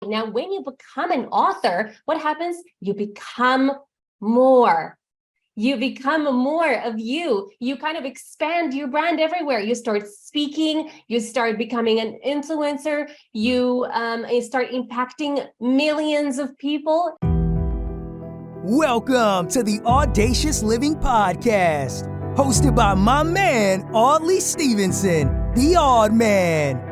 Now, when you become an author, what happens? You become more. You become more of you. You kind of expand your brand everywhere. You start speaking, you start becoming an influencer, you start impacting millions of people. Welcome to the Audacious Living Podcast, hosted by my man, Audley Stevenson, the Odd Man.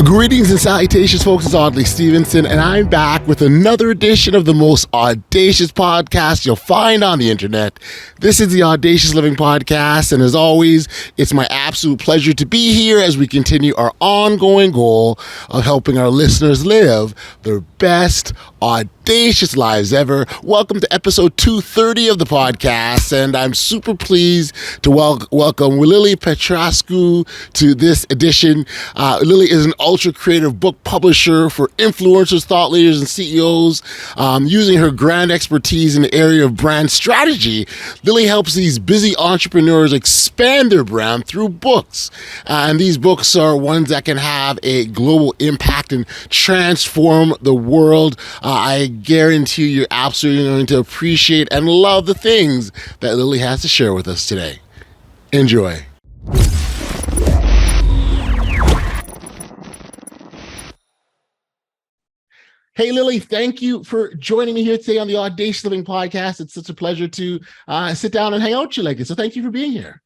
Greetings and salutations, folks. It's Audley Stevenson, and I'm back with another edition of the most audacious podcast you'll find on the internet. This is the Audacious Living Podcast, and as always, it's my absolute pleasure to be here as we continue our ongoing goal of helping our listeners live their best audacious lives ever. Welcome to episode 230 of the podcast, and I'm super pleased to welcome Lily Patrascu to this edition. Lily is an ultra creative book publisher for influencers, thought leaders, and CEOs. Using her grand expertise in the area of brand strategy, Lily helps these busy entrepreneurs expand their brand through books. And these books are ones that can have a global impact and transform the world. I guarantee you're absolutely going to appreciate and love the things that Lily has to share with us today. Enjoy. Hey, Lily, thank you for joining me here today on the Audacious Living Podcast. It's such a pleasure to sit down and hang out with you like this. So thank you for being here.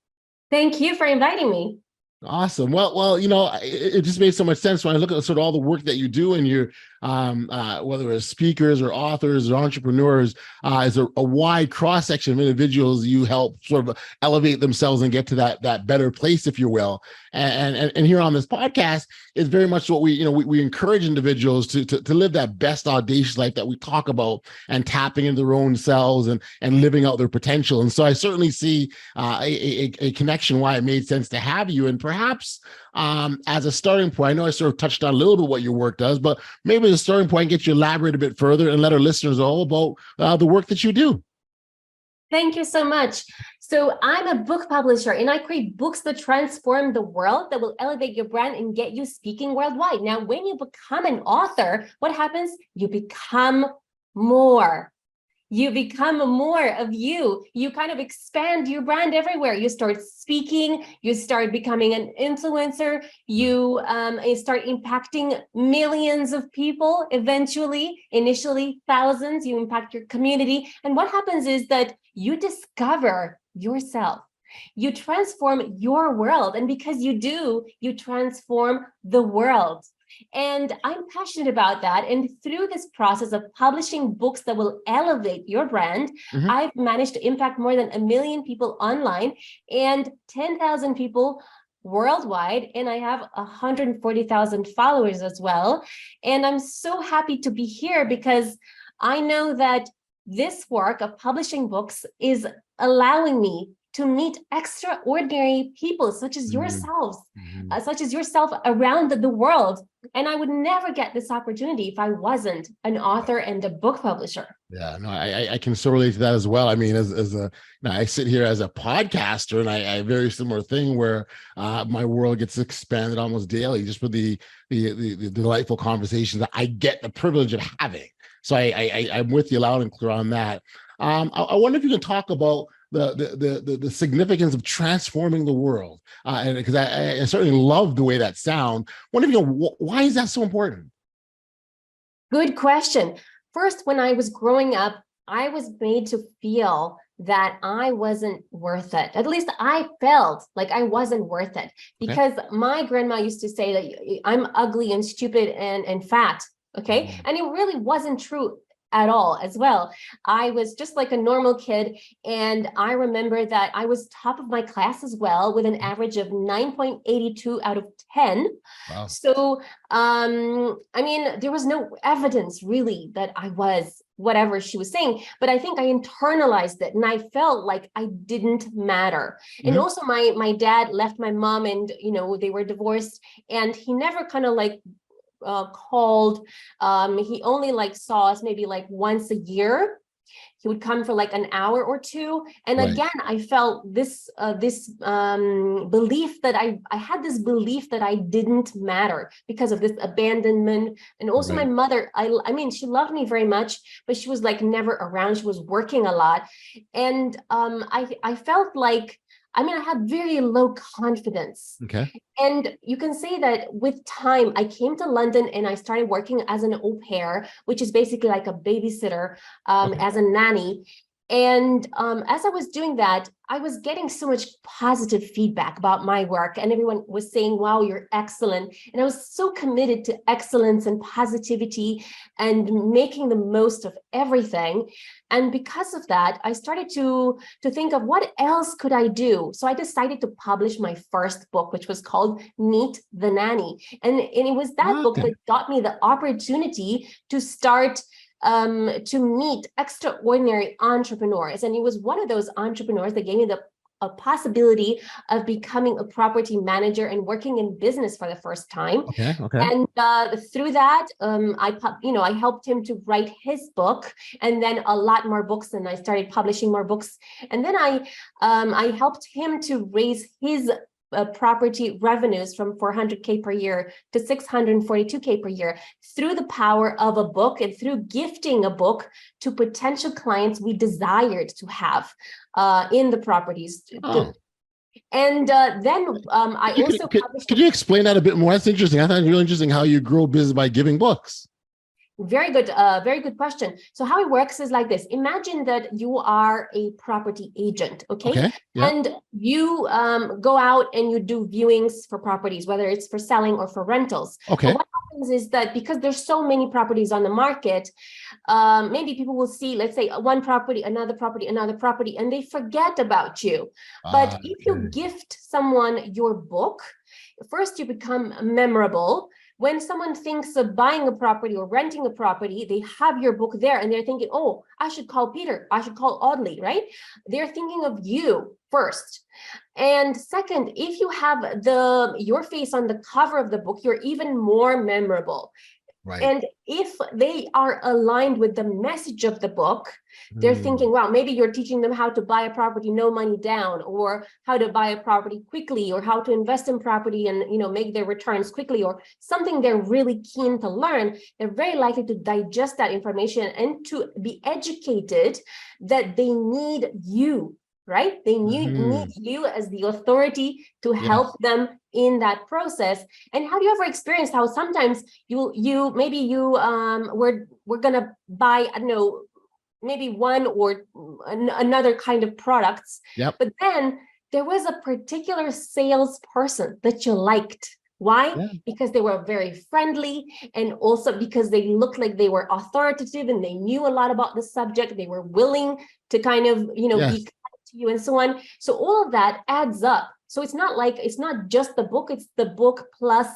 Thank you for inviting me. Awesome. Well, you know, it just made so much sense when I look at sort of all the work that you do, and you're, whether it's speakers or authors or entrepreneurs, is a wide cross section of individuals you help sort of elevate themselves and get to that better place, if you will. And here on this podcast is very much what we encourage individuals to live that best audacious life that we talk about, and tapping into their own selves and living out their potential. And so I certainly see a connection why it made sense to have you. And perhaps as a starting point, I know I sort of touched on a little bit what your work does, but maybe as a starting point, get you elaborate a bit further and let our listeners know about the work that you do. Thank you so much. So I'm a book publisher, and I create books that transform the world, that will elevate your brand and get you speaking worldwide. Now, when you become an author, what happens? You become more. You become more of you. You kind of expand your brand everywhere. You start speaking, you start becoming an influencer, you start impacting millions of people, initially thousands, you impact your community. And what happens is that you discover yourself. You transform your world. And because you do, you transform the world. And I'm passionate about that. And through this process of publishing books that will elevate your brand, I've managed to impact more than 1 million people online and 10,000 people worldwide. And I have 140,000 followers as well. And I'm so happy to be here because I know that this work of publishing books is allowing me to meet extraordinary people such as yourselves, around the world. And I would never get this opportunity if I wasn't an author and a book publisher. Yeah, no, I can so relate to that as well. I mean, I sit here as a podcaster, and I a very similar thing where my world gets expanded almost daily just with the delightful conversations that I get the privilege of having. So I'm with you loud and clear on that. I wonder if you can talk about the significance of transforming the world, and because I certainly love the way that sounds. Wonder if why is that so important? Good question. First, when I was growing up, I was made to feel that I wasn't worth it. At least I felt like I wasn't worth it because my grandma used to say that I'm ugly and stupid and fat. Okay. And it really wasn't true at all as well. I was just like a normal kid. And I remember that I was top of my class as well, with an average of 9.82 out of 10. Wow. So, I mean, there was no evidence really that I was whatever she was saying, but I think I internalized it and I felt like I didn't matter. And also my dad left my mom, and, they were divorced, and he never kind of like called. He only saw us maybe once a year. He would come for like an hour or two. And Right. again, I felt this belief that I had this belief that I didn't matter because of this abandonment. And also my Right. mother, I mean, she loved me very much, but she was like never around. She was working a lot. And I felt like, I mean, I had very low confidence. Okay. And you can say that with time, I came to London and I started working as an au pair, which is basically like a babysitter, Okay. as a nanny. And as I was doing that, I was getting so much positive feedback about my work, and everyone was saying, wow, you're excellent. And I was so committed to excellence and positivity and making the most of everything. And because of that, I started to think of what else could I do. So I decided to publish my first book, which was called Meet the Nanny. And it was that book that got me the opportunity to start to meet extraordinary entrepreneurs. And it was one of those entrepreneurs that gave me a possibility of becoming a property manager and working in business for the first time. Okay. Okay. And through that, I helped him to write his book, and then a lot more books, and I started publishing more books. And then I helped him to raise his property revenues from 400K per year to 642K per year through the power of a book and through gifting a book to potential clients we desired to have in the properties. Oh. And then I also published. Could you explain that a bit more? That's interesting. I thought it was really interesting how you grow business by giving books. Very good question. So how it works is like this. Imagine that you are a property agent, okay? Yeah. And you go out and you do viewings for properties, whether it's for selling or for rentals. Okay. But what happens is that because there's so many properties on the market, maybe people will see, let's say, one property, another property, and they forget about you. But if you gift someone your book, first you become memorable. When someone thinks of buying a property or renting a property, they have your book there and they're thinking, oh, I should call Peter, I should call Audley, right? They're thinking of you first. And second, if you have your face on the cover of the book, you're even more memorable. Right. And if they are aligned with the message of the book, they're thinking, wow, maybe you're teaching them how to buy a property, no money down, or how to buy a property quickly, or how to invest in property and, make their returns quickly, or something they're really keen to learn. They're very likely to digest that information and to be educated that they need you, right? They need you as the authority to help them in that process. And have you ever experienced how sometimes we're gonna buy, I don't know, maybe one or another kind of products, but then there was a particular salesperson that you liked. Why? Yeah. Because they were very friendly, and also because they looked like they were authoritative and they knew a lot about the subject. They were willing to kind of, be kind to you and so on. So all of that adds up. So it's not just the book, it's the book plus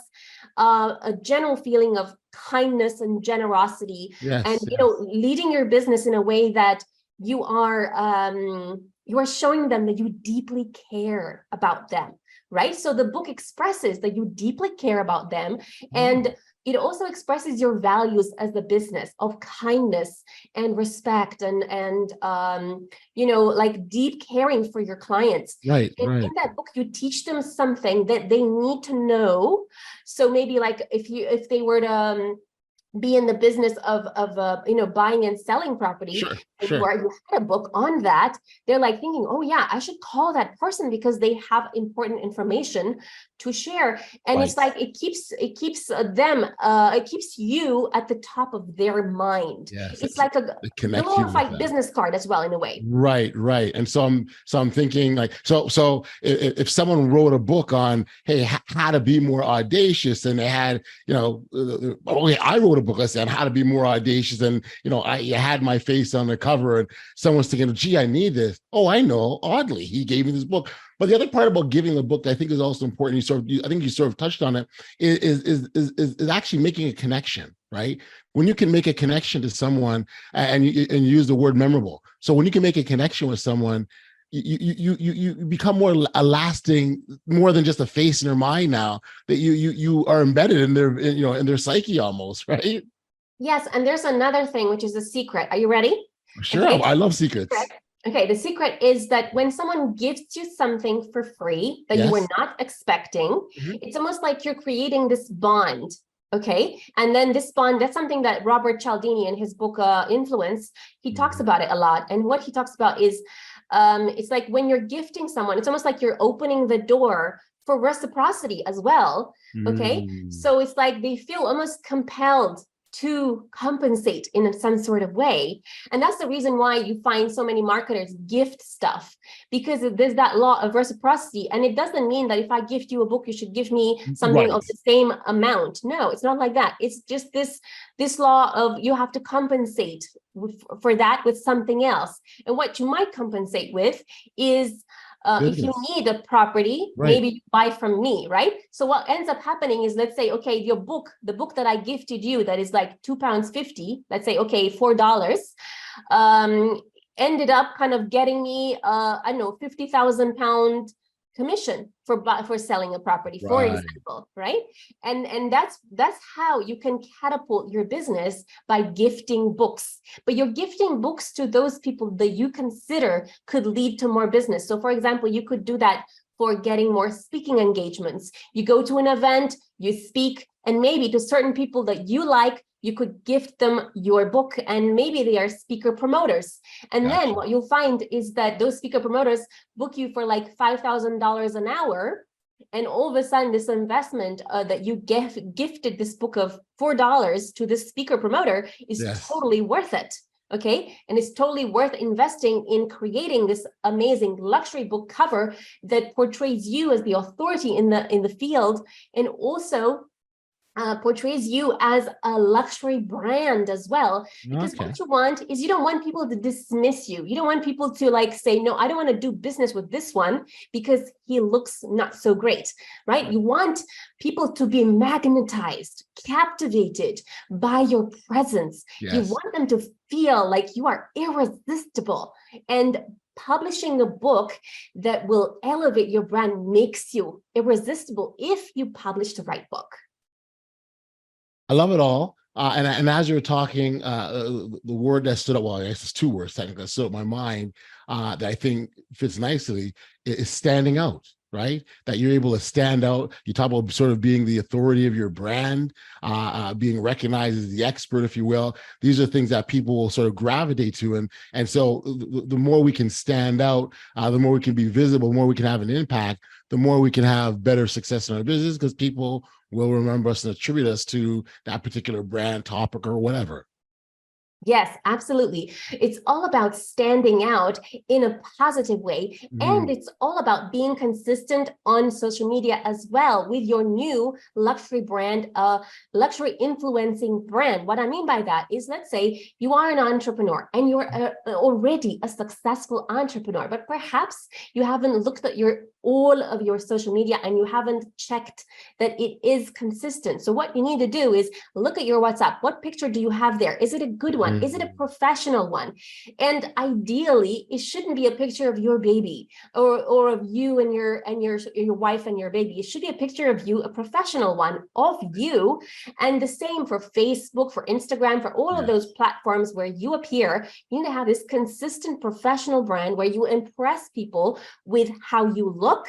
a general feeling of kindness and generosity, and leading your business in a way that you are showing them that you deeply care about them, right? So the book expresses that you deeply care about them, and it also expresses your values as the business of kindness and respect and like deep caring for your clients. Right. In that book, you teach them something that they need to know. So maybe like if they were to be in the business of buying and selling property, where you had a book on that, they're like thinking, oh yeah, I should call that person because they have important information to share. And it's like it keeps you at the top of their mind. It's like a glorified business card as well, in a way. Right. And so I'm thinking like, so if someone wrote a book on, hey, how to be more audacious, and they had, I wrote a book, let's say, on how to be more audacious, and I had my face on the cover, and someone's thinking, gee, I need this. Oh, I know, Audley, he gave me this book. But the other part about giving a book that I think is also important, I think you sort of touched on it, is actually making a connection, right? When you can make a connection to someone, and you use the word memorable. So when you can make a connection with someone, you become more lasting, more than just a face in their mind now, that you are embedded in their, in their psyche almost, right? Yes, and there's another thing, which is a secret. Are you ready? Sure. Okay. I love secrets. Okay, the secret is that when someone gives you something for free that you were Yes. not expecting, Mhm. it's almost like you're creating this bond. Okay, and then this bond, that's something that Robert Cialdini in his book Influence, he talks about it a lot. And what he talks about is it's like when you're gifting someone, it's almost like you're opening the door for reciprocity as well. Okay, so it's like they feel almost compelled to compensate in some sort of way. And that's the reason why you find so many marketers gift stuff, because there's that law of reciprocity. And it doesn't mean that if I gift you a book, you should give me something Right. of the same amount. No, it's not like that. It's just this law of you have to compensate for that with something else. And what you might compensate with is if you Business. need a property, Right. maybe you buy from me, right? So what ends up happening is, let's say, okay, your book, the book that I gifted you, that is like £2.50, let's say, okay, $4, ended up kind of getting me, I don't know, £50,000 commission for selling a property, for Right. example, right? And that's how you can catapult your business, by gifting books. But you're gifting books to those people that you consider could lead to more business. So for example, you could do that for getting more speaking engagements. You go to an event, you speak, and maybe to certain people that you like, you could gift them your book, and maybe they are speaker promoters. And then what you'll find is that those speaker promoters book you for like $5,000 an hour. And all of a sudden, this investment that you gifted this book of $4 to this speaker promoter is totally worth it. Okay, and it's totally worth investing in creating this amazing luxury book cover that portrays you as the authority in the field, and also portrays you as a luxury brand as well. Because what you want is, you don't want people to dismiss you. You don't want people to like say, no, I don't want to do business with this one because he looks not so great, right? You want people to be magnetized, captivated by your presence. You want them to feel like you are irresistible. And publishing a book that will elevate your brand makes you irresistible if you publish the right book. I love it all. And as you were talking, the word that stood up, well, I guess it's two words technically that stood up in my mind that I think fits nicely is standing out, right? That you're able to stand out. You talk about sort of being the authority of your brand, being recognized as the expert, if you will. These are things that people will sort of gravitate to. And so the more we can stand out, the more we can be visible, the more we can have an impact, the more we can have better success in our business, because people will remember us and attribute us to that particular brand, topic, or whatever. Yes, absolutely. It's all about standing out in a positive way. And it's all about being consistent on social media as well with your new luxury brand, luxury influencing brand. What I mean by that is, let's say you are an entrepreneur and you're already a successful entrepreneur, but perhaps you haven't looked at all of your social media and you haven't checked that it is consistent. So what you need to do is look at your WhatsApp. What picture do you have there? Is it a good one? Is it a professional one? And ideally, it shouldn't be a picture of your baby or of you and your wife and your baby. It should be a picture of you, a professional one of you. And the same for Facebook, for Instagram, for all of those platforms where you appear. You need to have this consistent professional brand where you impress people with how you look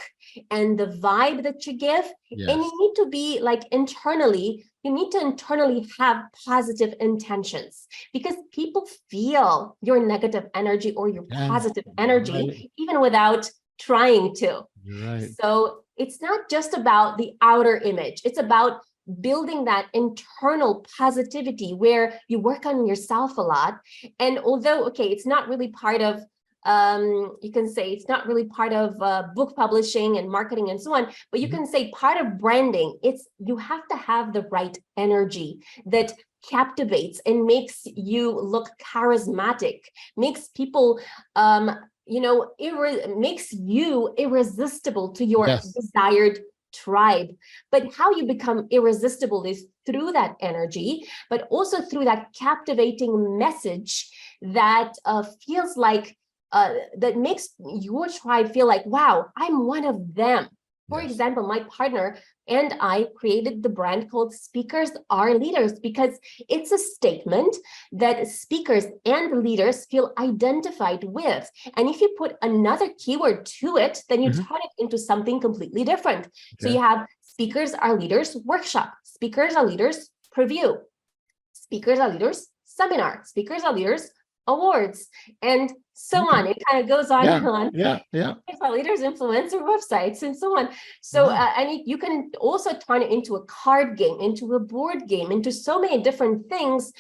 and the vibe that you give. And you need to be like you need to internally have positive intentions, because people feel your negative energy or your positive energy even without trying to. So it's not just about the outer image. It's about building that internal positivity where you work on yourself a lot. And although, okay, it's not really part of you can say it's not really part of book publishing and marketing and so on, but you can say part of branding, it's you have to have the right energy that captivates and makes you look charismatic, makes people makes you irresistible to your desired tribe. But how you become irresistible is through that energy, but also through that captivating message that feels like that makes your tribe feel like, wow, I'm one of them. For Yes. example, my partner and I created the brand called Speakers Are Leaders because it's a statement that speakers and leaders feel identified with. And if you put another keyword to it, then you turn it into something completely different. So you have Speakers Are Leaders workshop, Speakers Are Leaders preview, Speakers Are Leaders seminar, Speakers Are Leaders awards, and so on. It kind of goes on and on. Yeah. Leaders, influencer websites, and so on. So, and you can also turn it into a card game, into a board game, into so many different things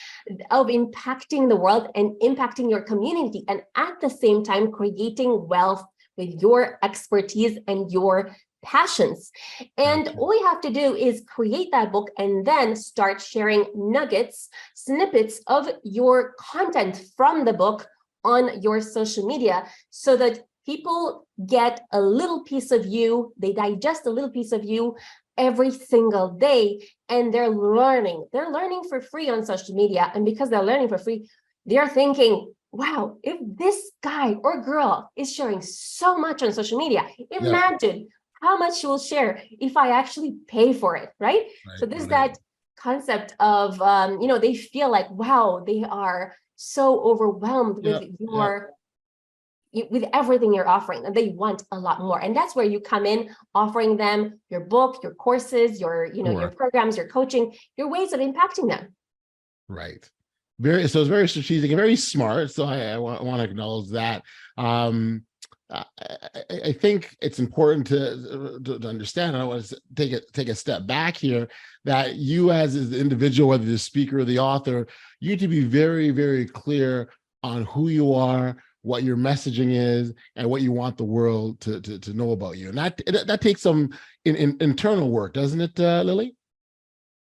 of impacting the world and impacting your community, and at the same time creating wealth with your expertise and your passions. And all you have to do is create that book and then start sharing nuggets, snippets of your content from the book on your social media so that people get a little piece of you, they digest a little piece of you every single day, and they're learning. They're learning for free on social media. And because they're learning for free, they're thinking, wow, if this guy or girl is sharing so much on social media, imagine how much you will share if I actually pay for it, right? So there's that concept of, they feel like, wow, they are so overwhelmed with with everything you're offering, and they want a lot more. And that's where you come in, offering them your book, your courses, your programs, your coaching, your ways of impacting them. Right. So it's very strategic and very smart. So I want to acknowledge that. I think it's important to understand, and I want to take a step back here, that you as the individual, whether the speaker or the author, you need to be very, very clear on who you are, what your messaging is, and what you want the world to know about you. And that takes some internal work, doesn't it, Lily?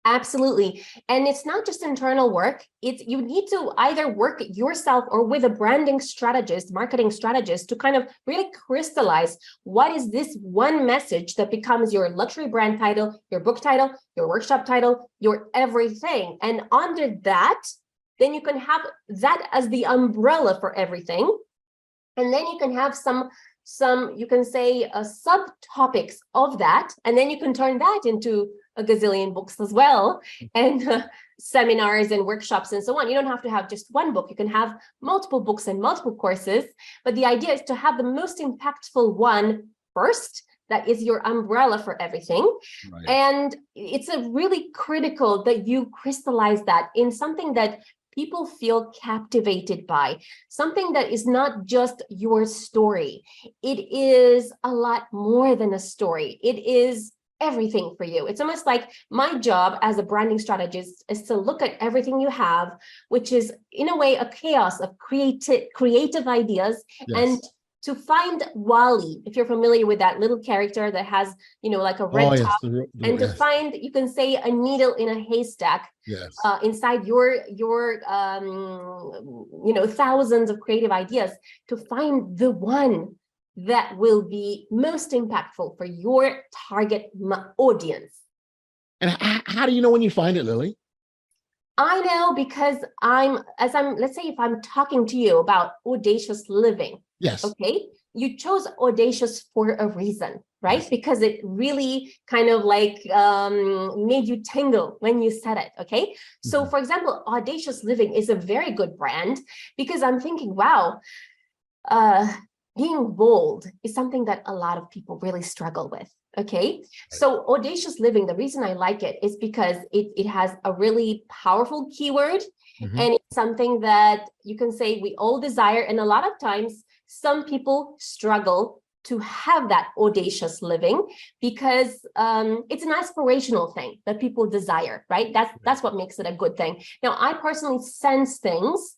Absolutely. And it's not just internal work. You need to either work yourself or with a branding strategist, marketing strategist, to kind of really crystallize what is this one message that becomes your luxury brand title, your book title, your workshop title, your everything. And under that, then you can have that as the umbrella for everything. And then you can have some you can say subtopics of that, and then you can turn that into a gazillion books as well, and seminars and workshops and so on. You don't have to have just one book. You can have multiple books and multiple courses, but the idea is to have the most impactful one first. That is your umbrella for everything. Right. And it's a really critical that you crystallize that in something that people feel captivated by, something that is not just your story. It is a lot more than a story. It is everything for you. It's almost like my job as a branding strategist is to look at everything you have, which is in a way a chaos of creative ideas, and to find Wally, if you're familiar with that little character that has, like a red top, and to find, you can say, a needle in a haystack inside your thousands of creative ideas, to find the one that will be most impactful for your target audience. And how do you know when you find it, Lily? I know because let's say if I'm talking to you about audacious living. Yes. Okay. You chose Audacious for a reason, right? Yes. Because it really kind of like made you tingle when you said it. Okay. So for example, Audacious Living is a very good brand because I'm thinking, wow, being bold is something that a lot of people really struggle with. Okay, so Audacious Living, the reason I like it is because it has a really powerful keyword, and it's something that you can say we all desire. And a lot of times, some people struggle to have that audacious living because it's an aspirational thing that people desire, right? That's what makes it a good thing. Now, I personally sense things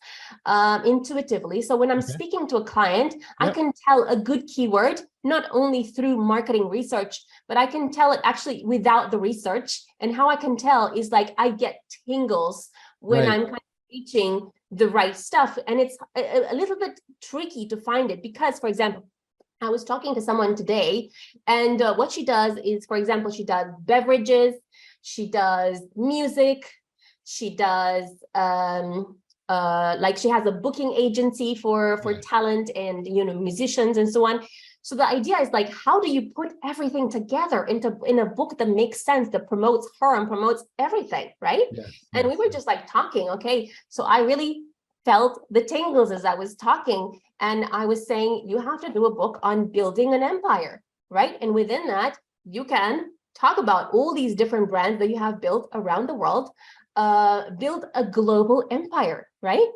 intuitively. So when I'm speaking to a client, I can tell a good keyword, not only through marketing research, but I can tell it actually without the research. And how I can tell is like I get tingles when I'm kind of reaching the right stuff. And it's a little bit tricky to find it because, for example, I was talking to someone today, and what she does is, for example, she does beverages, she does music, she does like she has a booking agency for talent and musicians and so on. So the idea is like, how do you put everything together in a book that makes sense, that promotes her and promotes everything, right? And we were just like talking, okay. So I really felt the tingles as I was talking, and I was saying, you have to do a book on building an empire, right? And within that, you can talk about all these different brands that you have built around the world, build a global empire, right?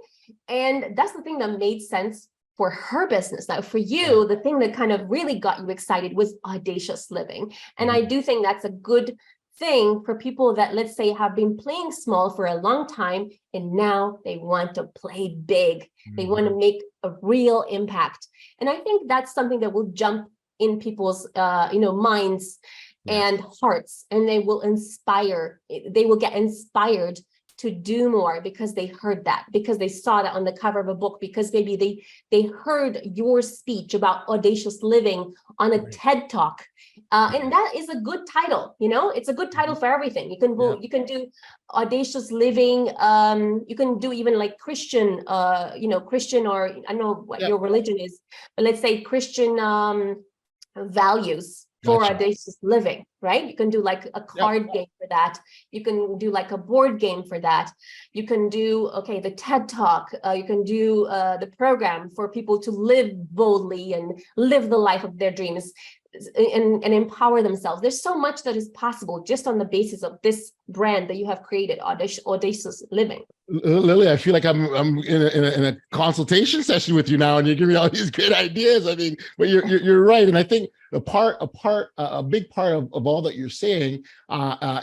And that's the thing that made sense for her business. Now, for you, the thing that kind of really got you excited was audacious living. And I do think that's a good thing for people that, let's say, have been playing small for a long time, and now they want to play big. They want to make a real impact. And I think that's something that will jump in people's minds and hearts, and they will get inspired to do more because they heard that, because they saw that on the cover of a book, because maybe they heard your speech about audacious living on a TED Talk. And that is a good title, it's a good title for everything. You can do audacious living. You can do even like Christian, Christian, or I don't know what your religion is, but let's say Christian values for audacious living, right? You can do like a card game for that. You can do like a board game for that. You can do, the TED Talk. You can do the program for people to live boldly and live the life of their dreams and empower themselves. There's so much that is possible just on the basis of this brand that you have created, Audacious Living. Lily, I feel like I'm in a consultation session with you now, and you're giving me all these great ideas. I mean, but you're right, and I think a big part of all that you're saying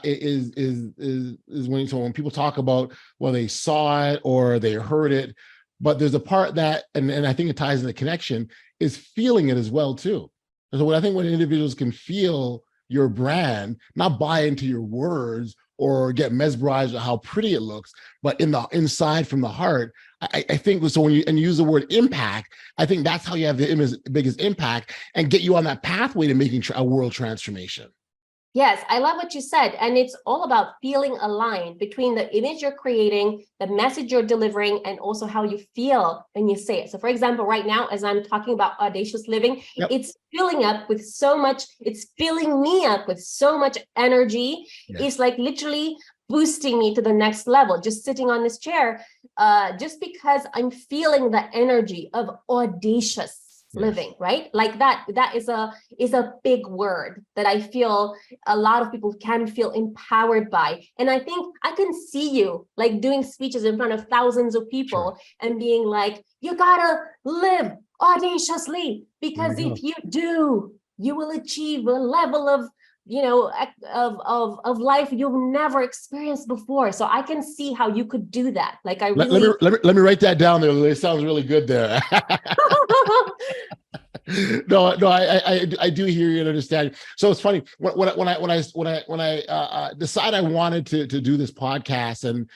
is when people talk about, well, they saw it or they heard it, but there's a part that, and I think it ties in the connection, is feeling it as well too. And so I think when individuals can feel your brand, not buy into your words or get mesmerized with how pretty it looks, but inside from the heart, I think so. When you use the word impact, I think that's how you have the biggest impact and get you on that pathway to making a world transformation. Yes, I love what you said. And it's all about feeling aligned between the image you're creating, the message you're delivering, and also how you feel when you say it. So for example, right now, as I'm talking about audacious living, it's filling me up with so much energy. It's like literally boosting me to the next level, just sitting on this chair, just because I'm feeling the energy of audacious living, right? Like that is a big word that I feel a lot of people can feel empowered by. And I think I can see you like doing speeches in front of thousands of people and being like, you gotta live audaciously, because if you do, you will achieve a level of of life you've never experienced before. So I can see how you could do that. Like I really let me write that down there. It sounds really good there. No, I do hear you and understand. So it's funny when I decided I wanted to do this podcast, and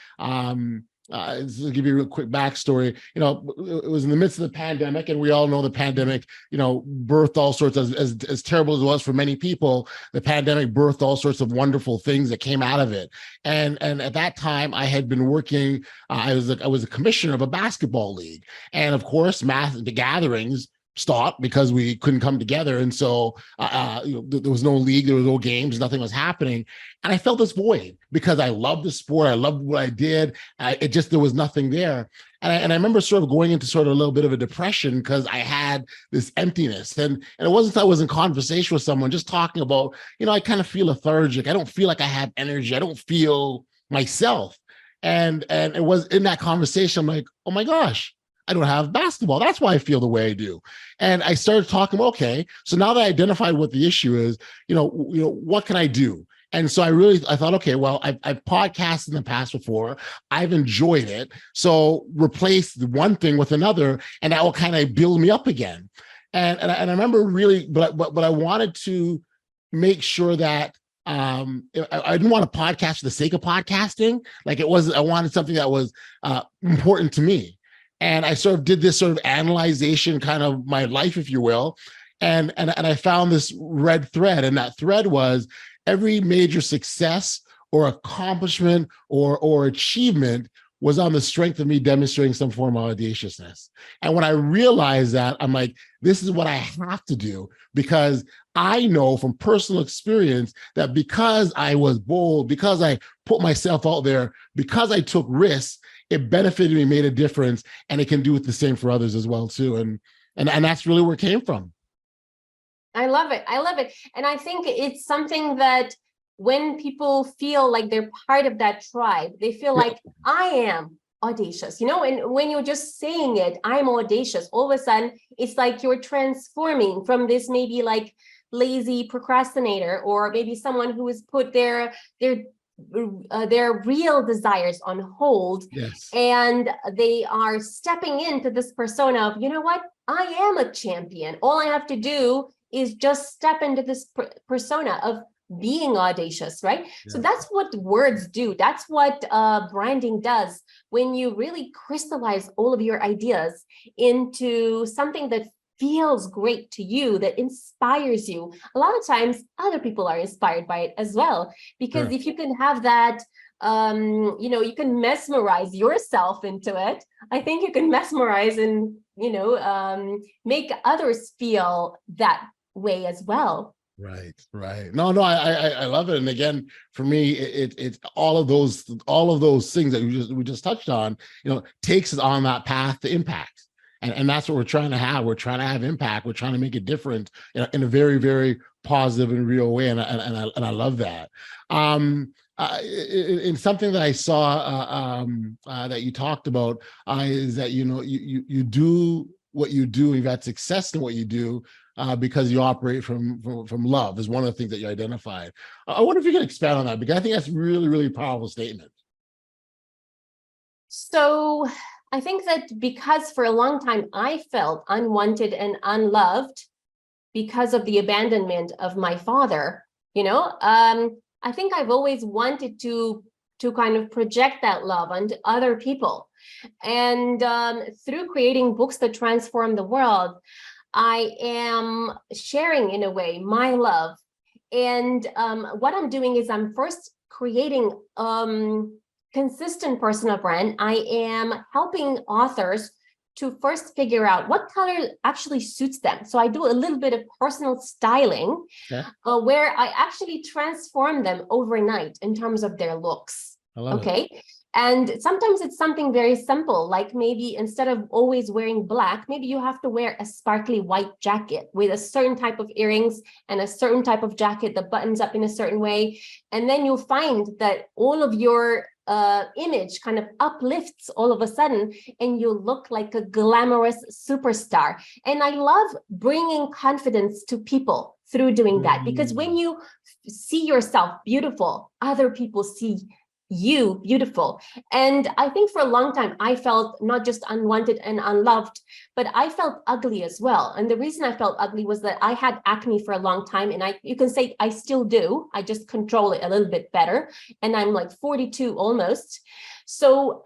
to give you a real quick backstory, it was in the midst of the pandemic, and we all know the pandemic, birthed all sorts of, as terrible as it was for many people, the pandemic birthed all sorts of wonderful things that came out of it. And at that time, I had been working, I was a commissioner of a basketball league. And of course, the gatherings stopped because we couldn't come together. And so there was no league, there was no games, nothing was happening. And I felt this void because I loved the sport. I loved what I did. There was nothing there. And I remember sort of going into sort of a little bit of a depression because I had this emptiness. And it wasn't that I was in conversation with someone, just talking about, I kind of feel lethargic. I don't feel like I have energy. I don't feel myself. And it was in that conversation, I'm like, oh my gosh, I don't have basketball. That's why I feel the way I do. And I started talking, okay, so now that I identified what the issue is, what can I do? And so I thought, okay, well, I've podcasted in the past before. I've enjoyed it. So replace one thing with another, and that will kind of build me up again. And I remember really, but I wanted to make sure that I didn't want to podcast for the sake of podcasting. Like I wanted something that was important to me. And I sort of did this sort of analyzation, kind of my life, if you will. And I found this red thread. And that thread was every major success or accomplishment or achievement was on the strength of me demonstrating some form of audaciousness. And when I realized that, I'm like, this is what I have to do, because I know from personal experience that because I was bold, because I put myself out there, because I took risks, it benefited me, made a difference, and it can do it the same for others as well too. And that's really where it came from. I love it. I love it. And I think it's something that when people feel like they're part of that tribe, they feel like I am audacious, and when you're just saying it, I'm audacious, all of a sudden, it's like you're transforming from this maybe like lazy procrastinator, or maybe someone who has put their real desires on hold. Yes. And they are stepping into this persona of, you know what, I am a champion. All I have to do is just step into this persona of being audacious, right? So that's what words do. That's what branding does. When you really crystallize all of your ideas into something that feels great to you, that inspires you, a lot of times other people are inspired by it as well. Because if you can have that, you can mesmerize yourself into it, I think you can mesmerize and, make others feel that way as well. Right. No, I love it. And again, for me, it's all of those things that we just touched on, takes us on that path to impact. And that's what we're trying to have. We're trying to have impact. We're trying to make it different in a very, very positive and real way. And I love that. In something that I saw that you talked about is that, you do what you do, you've had success in what you do because you operate from love is one of the things that you identified. I wonder if you can expand on that, because I think that's really, really powerful statement. So I think that because for a long time I felt unwanted and unloved because of the abandonment of my father, I think I've always wanted to kind of project that love onto other people. And through creating books that transform the world, I am sharing, in a way, my love. And what I'm doing is I'm first creating consistent personal brand. I am helping authors to first figure out what color actually suits them. So I do a little bit of personal styling, where I actually transform them overnight in terms of their looks. Okay. And sometimes it's something very simple, like maybe instead of always wearing black, maybe you have to wear a sparkly white jacket with a certain type of earrings and a certain type of jacket that buttons up in a certain way. And then you'll find that all of your image kind of uplifts all of a sudden, and you look like a glamorous superstar. And I love bringing confidence to people through doing that, because when you see yourself beautiful, other people see you beautiful. And I think for a long time, I felt not just unwanted and unloved, but I felt ugly as well. And the reason I felt ugly was that I had acne for a long time, and you can say I still do. I just control it a little bit better. And I'm like 42 almost. So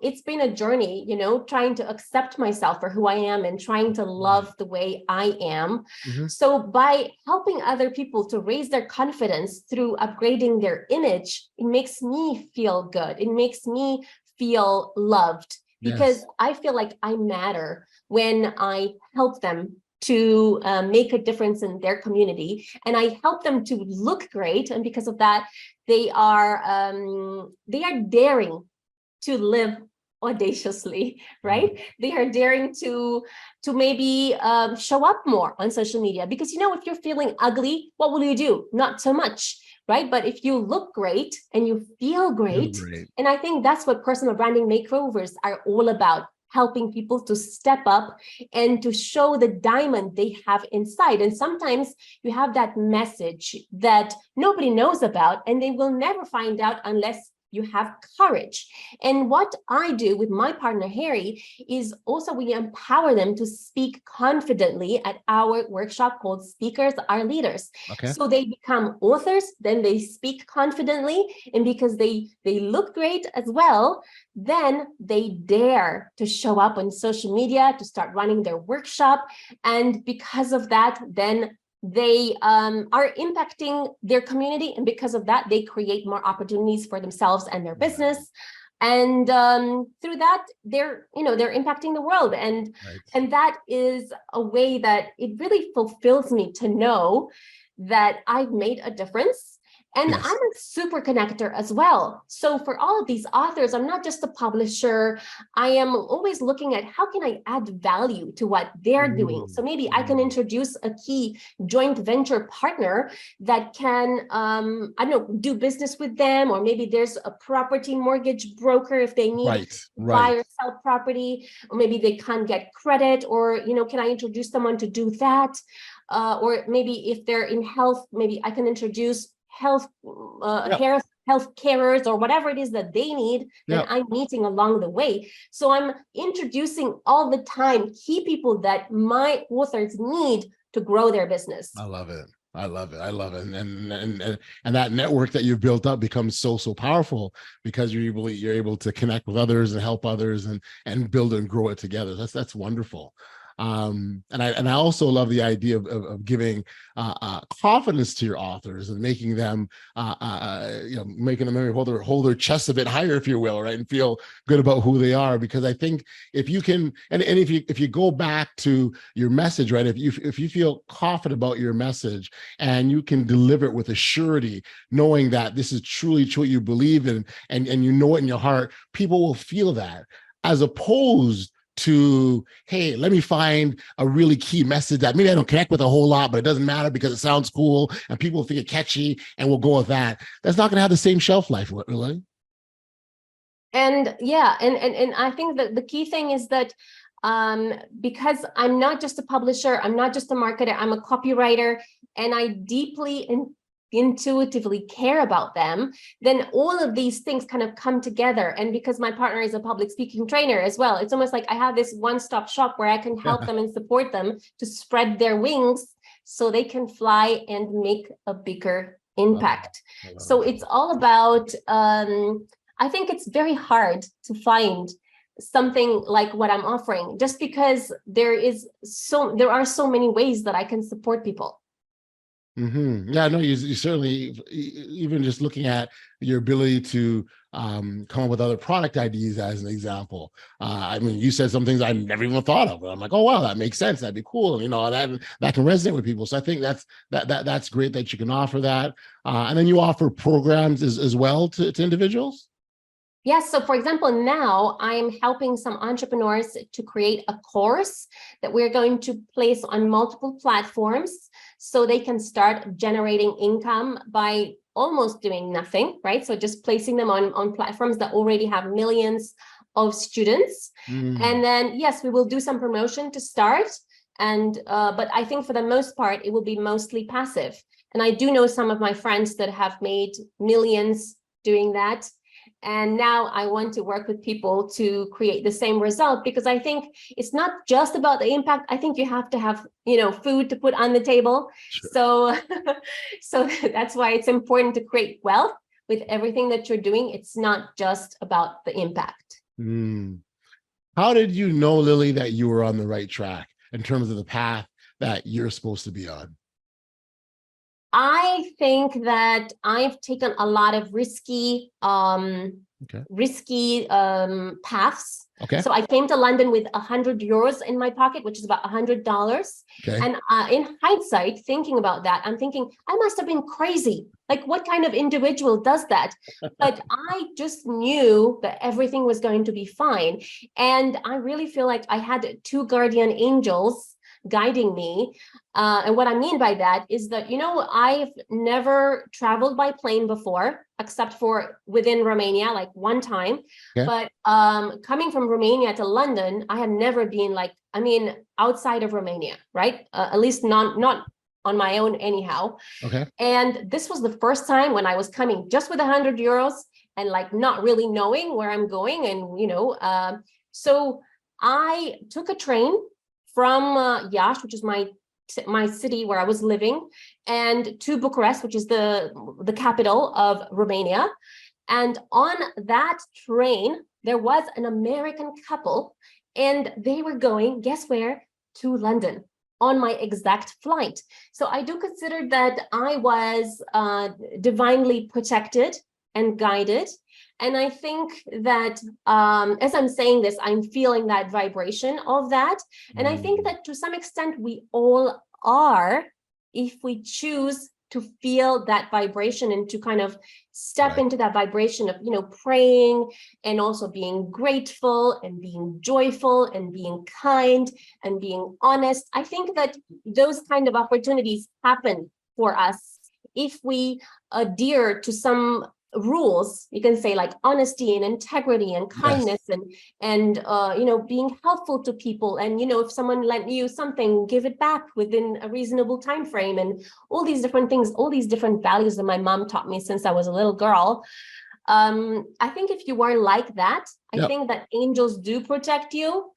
it's been a journey, trying to accept myself for who I am and trying to love the way I am. So by helping other people to raise their confidence through upgrading their image, it makes me feel good. It makes me feel loved, because I feel like I matter when I help them to make a difference in their community, and I help them to look great. And because of that, they are daring to live audaciously, right? They are daring to maybe show up more on social media, because if you're feeling ugly, what will you do? Not so much, right? But if you look great and you feel great, and I think that's what personal branding makeovers are all about, helping people to step up and to show the diamond they have inside. And sometimes you have that message that nobody knows about, and they will never find out unless you have courage. And what I do with my partner, Harry, is also we empower them to speak confidently at our workshop called Speakers Are Leaders. So they become authors, then they speak confidently. And because they look great as well, then they dare to show up on social media, to start running their workshop. And because of that, then they are impacting their community. And because of that, they create more opportunities for themselves and their business. And through that, they're impacting the world. And that is a way that it really fulfills me to know that I've made a difference. And Yes. I'm a super connector as well. So for all of these authors, I'm not just a publisher. I am always looking at how can I add value to what they're doing. So maybe I can introduce a key joint venture partner that can, I don't know, do business with them, or maybe there's a property mortgage broker if they need to buy or sell property, or maybe they can't get credit, or, can I introduce someone to do that? Or maybe if they're in health, maybe I can introduce health carers or whatever it is that they need that I'm meeting along the way. So I'm introducing all the time key people that my authors need to grow their business. I love it. I love it. I love it. And that network that you've built up becomes so powerful because you're able to connect with others and help others and build and grow it together. That's wonderful. And I also love the idea of giving confidence to your authors and making them making them maybe hold their chests a bit higher, if you will, right, and feel good about who they are. Because I think if you can, and if you go back to your message, right, if you feel confident about your message and you can deliver it with a surety, knowing that this is truly what you believe in, and you know it in your heart, people will feel that, as opposed to, hey, let me find a really key message that maybe I don't connect with a whole lot, but it doesn't matter because it sounds cool and people think it catchy and we'll go with that. That's not going to have the same shelf life, really. And yeah, and I think that the key thing is that because I'm not just a publisher, I'm not just a marketer, I'm a copywriter, and I deeply intuitively care about them, then all of these things kind of come together. And because my partner is a public speaking trainer as well, it's almost like I have this one-stop shop where I can help them and support them to spread their wings so they can fly and make a bigger impact. So it's all about, I think it's very hard to find something like what I'm offering, just because there are so many ways that I can support people. Yeah, no, you certainly, even just looking at your ability to come up with other product ideas as an example. I mean, you said some things I never even thought of. I'm like, oh wow, that makes sense. That'd be cool. That can resonate with people. So I think that's great that you can offer that. And then you offer programs as well to individuals. Yes. So for example, now I'm helping some entrepreneurs to create a course that we're going to place on multiple platforms so they can start generating income by almost doing nothing, right? So just placing them on platforms that already have millions of students. And then, yes, we will do some promotion to start. And but I think for the most part, it will be mostly passive. And I do know some of my friends that have made millions doing that. And now I want to work with people to create the same result, because I think it's not just about the impact. I think you have to have, food to put on the table. Sure. So that's why it's important to create wealth with everything that you're doing. It's not just about the impact. How did you know, Lily, that you were on the right track in terms of the path that you're supposed to be on? I think that I've taken a lot of risky paths. Okay. So I came to London with €100 in my pocket, which is about $100. Okay. And in hindsight, thinking about that, I'm thinking I must have been crazy. Like, what kind of individual does that? But I just knew that everything was going to be fine. And I really feel like I had two guardian angels guiding me. And what I mean by that is that, I've never traveled by plane before, except for within Romania, like one time. Yeah. But coming from Romania to London, I had never been outside of Romania, right? At least not on my own anyhow. Okay. And this was the first time when I was coming just with €100 and not really knowing where I'm going. And, so I took a train from Iași, which is my city where I was living, and to Bucharest, which is the capital of Romania. And on that train, there was an American couple, and they were going, guess where? To London on my exact flight. So I do consider that I was divinely protected and guided. And I think that as I'm saying this, I'm feeling that vibration of that. And I think that to some extent we all are, if we choose to feel that vibration and to kind of step into that vibration of, praying and also being grateful and being joyful and being kind and being honest. I think that those kind of opportunities happen for us if we adhere to some rules, you can say, like honesty and integrity and kindness, and being helpful to people, and if someone lent you something, give it back within a reasonable time frame, and all these different things, all these different values that my mom taught me since I was a little girl. I think if you are like that, I think that angels do protect you.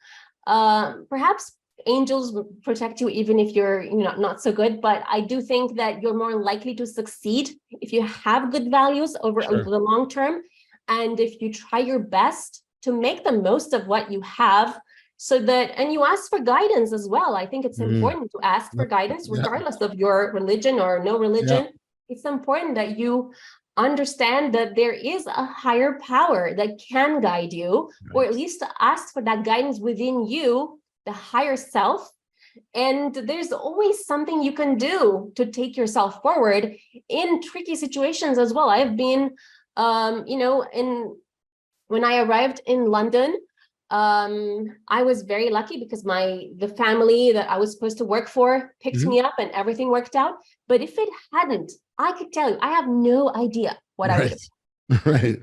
Perhaps angels protect you even if you're not so good, but I do think that you're more likely to succeed if you have good values over the long term, and if you try your best to make the most of what you have, so that, and you ask for guidance as well. I think it's important to ask for guidance regardless of your religion or no religion. It's important that you understand that there is a higher power that can guide you, or at least to ask for that guidance within you, the higher self. And there's always something you can do to take yourself forward in tricky situations as well. I have been, when I arrived in London, I was very lucky because the family that I was supposed to work for picked me up and everything worked out. But if it hadn't, I could tell you, I have no idea what I would have. Right.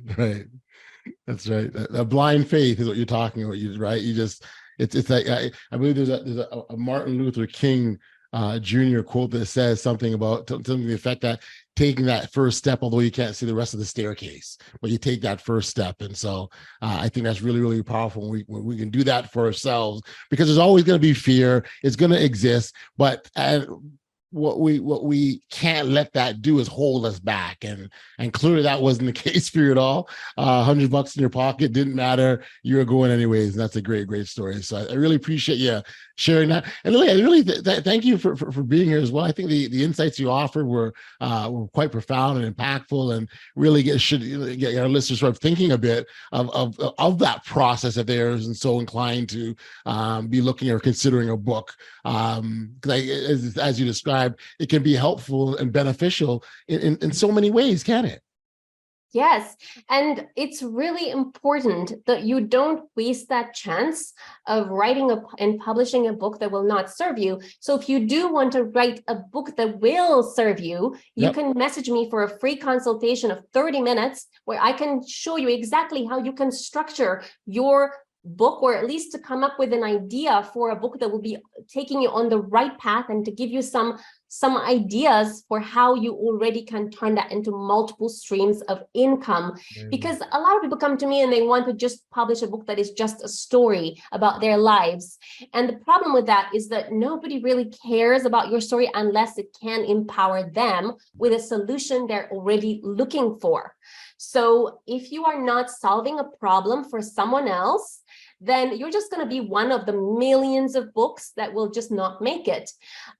That's right. A blind faith is what you're talking about. You just, it's like, I believe there's a Martin Luther King Jr. quote that says something about something to the effect that taking that first step, although you can't see the rest of the staircase, but you take that first step. And so I think that's really, really powerful when we can do that for ourselves, because there's always going to be fear. It's going to exist, but what we can't let that do is hold us back, and clearly that wasn't the case for you at all. $100 in your pocket didn't matter. You were going anyways, and that's a great story. So I really appreciate you sharing that. And Lily, I really thank you for being here as well. I think the insights you offered were quite profound and impactful, and really should get our listeners sort of thinking a bit of that process if they're so inclined to be looking or considering a book. Because as you described, it can be helpful and beneficial in so many ways, can it? Yes, and it's really important that you don't waste that chance of writing and publishing a book that will not serve you. So if you do want to write a book that will serve you, you can message me for a free consultation of 30 minutes where I can show you exactly how you can structure your book, or at least to come up with an idea for a book that will be taking you on the right path, and to give you some ideas for how you already can turn that into multiple streams of income. Because a lot of people come to me and they want to just publish a book that is just a story about their lives. And the problem with that is that nobody really cares about your story unless it can empower them with a solution they're already looking for. So if you are not solving a problem for someone else, then you're just going to be one of the millions of books that will just not make it.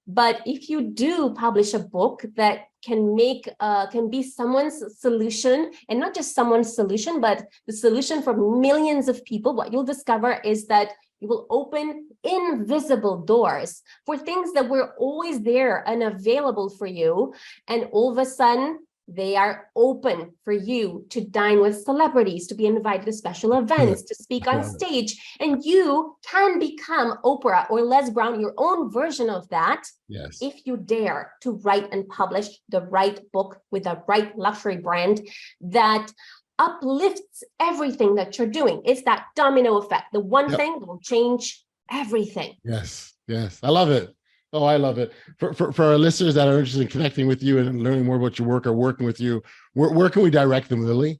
But if you do publish a book that can be someone's solution, and not just someone's solution, but the solution for millions of people, what you'll discover is that you will open invisible doors for things that were always there and available for you. And all of a sudden, they are open for you to dine with celebrities, to be invited to special events, to speak on stage. And you can become Oprah or Les Brown, your own version of that, if you dare to write and publish the right book with the right luxury brand that uplifts everything that you're doing. It's that domino effect. The one thing that will change everything. Yes. I love it. Oh, I love it. For our listeners that are interested in connecting with you and learning more about your work or working with you, where can we direct them, Lily?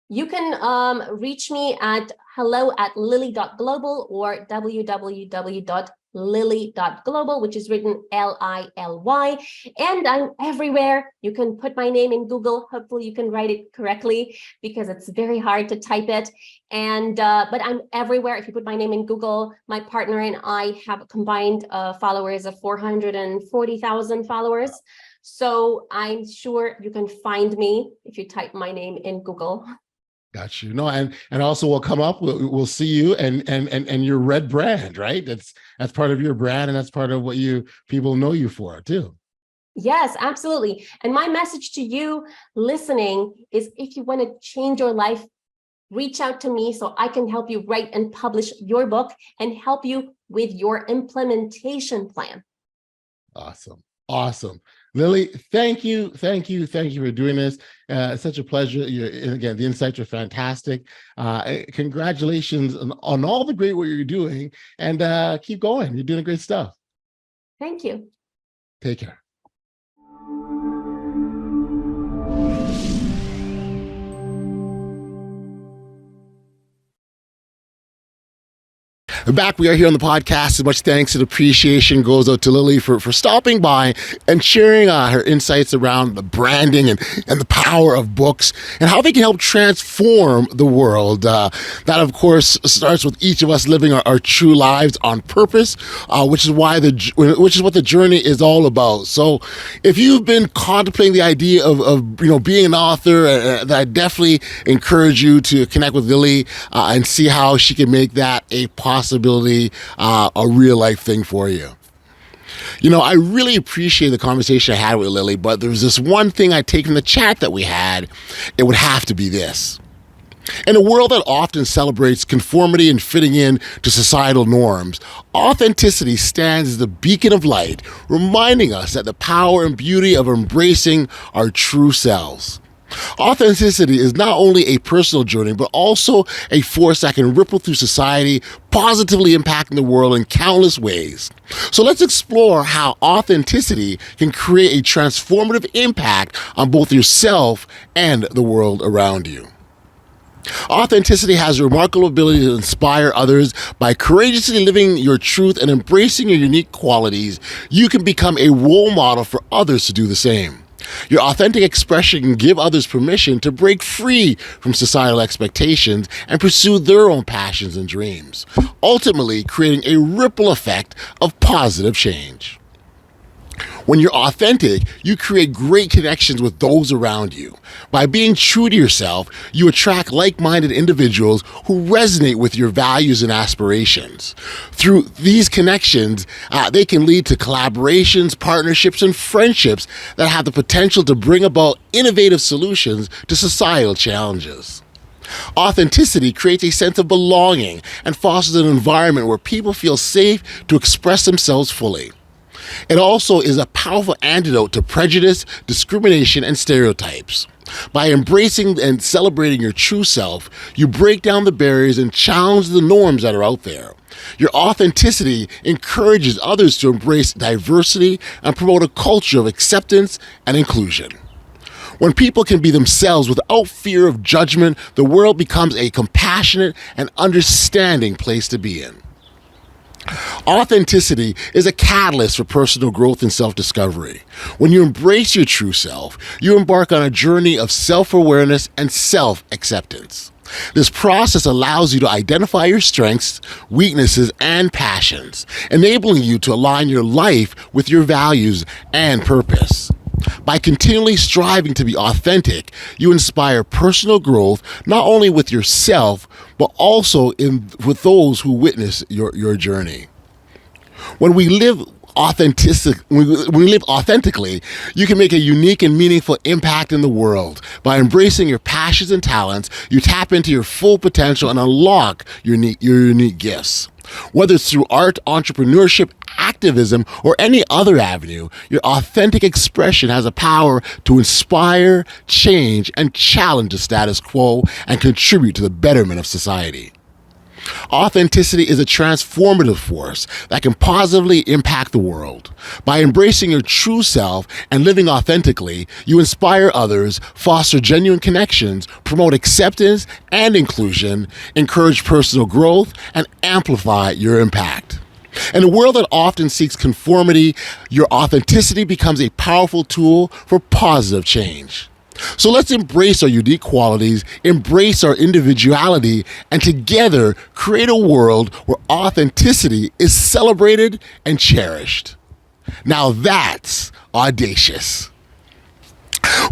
You can reach me at hello@lily.global or www.lily.global, which is written Lily. And I'm everywhere. You can put my name in Google. Hopefully you can write it correctly because it's very hard to type it. And but I'm everywhere. If you put my name in Google, my partner and I have combined followers of 440,000 followers. So I'm sure you can find me if you type my name in Google. Got you. No, and also we'll come up. We'll see you and your red brand, right? That's part of your brand, and that's part of what people know you for too. Yes, absolutely. And my message to you listening is, if you want to change your life, reach out to me so I can help you write and publish your book and help you with your implementation plan. Awesome. Lily, thank you for doing this. It's such a pleasure. Again, the insights are fantastic. Congratulations on all the great work you're doing, and keep going. You're doing great stuff. Thank you. Take care. Back, we are here on the podcast. As much thanks and appreciation goes out to Lily for stopping by and sharing her insights around the branding and the power of books and how they can help transform the world. That, of course, starts with each of us living our true lives on purpose, which is what the journey is all about. So, if you've been contemplating the idea of being an author, I definitely encourage you to connect with Lily and see how she can make that a possibility, a real life thing for you. I really appreciate the conversation I had with Lily, but there's this one thing I take from the chat that we had. It would have to be this. In a world that often celebrates conformity and fitting in to societal norms, authenticity stands as the beacon of light, reminding us that the power and beauty of embracing our true selves. Authenticity is not only a personal journey, but also a force that can ripple through society, positively impacting the world in countless ways. So let's explore how authenticity can create a transformative impact on both yourself and the world around you. Authenticity has a remarkable ability to inspire others. By courageously living your truth and embracing your unique qualities, you can become a role model for others to do the same. Your authentic expression can give others permission to break free from societal expectations and pursue their own passions and dreams, ultimately creating a ripple effect of positive change. When you're authentic, you create great connections with those around you. By being true to yourself, you attract like-minded individuals who resonate with your values and aspirations. Through these connections, they can lead to collaborations, partnerships, and friendships that have the potential to bring about innovative solutions to societal challenges. Authenticity creates a sense of belonging and fosters an environment where people feel safe to express themselves fully. It also is a powerful antidote to prejudice, discrimination, and stereotypes. By embracing and celebrating your true self, you break down the barriers and challenge the norms that are out there. Your authenticity encourages others to embrace diversity and promote a culture of acceptance and inclusion. When people can be themselves without fear of judgment, the world becomes a compassionate and understanding place to be in. Authenticity is a catalyst for personal growth and self-discovery. When you embrace your true self, you embark on a journey of self-awareness and self-acceptance. This process allows you to identify your strengths, weaknesses, and passions, enabling you to align your life with your values and purpose. By continually striving to be authentic, you inspire personal growth not only with yourself, but also with those who witness your journey. When we live authentically, you can make a unique and meaningful impact in the world. By embracing your passions and talents, you tap into your full potential and unlock your unique gifts. Whether it's through art, entrepreneurship, activism, or any other avenue, your authentic expression has a power to inspire, change, and challenge the status quo and contribute to the betterment of society. Authenticity is a transformative force that can positively impact the world. By embracing your true self and living authentically, you inspire others, foster genuine connections, promote acceptance and inclusion, encourage personal growth, and amplify your impact. In a world that often seeks conformity, your authenticity becomes a powerful tool for positive change. So let's embrace our unique qualities, embrace our individuality, and together create a world where authenticity is celebrated and cherished. Now that's audacious.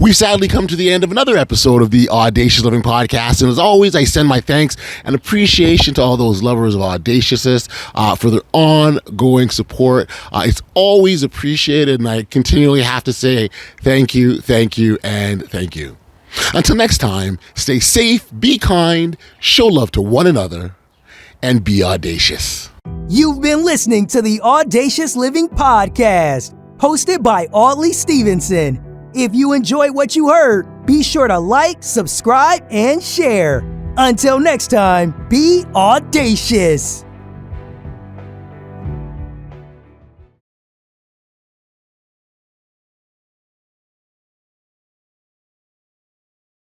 We've sadly come to the end of another episode of the Audacious Living Podcast. And as always, I send my thanks and appreciation to all those lovers of Audaciousness for their ongoing support. It's always appreciated, and I continually have to say thank you, and thank you. Until next time, stay safe, be kind, show love to one another, and be audacious. You've been listening to the Audacious Living Podcast, hosted by Audley Stevenson. If you enjoyed what you heard, be sure to like, subscribe, and share. Until next time, be audacious.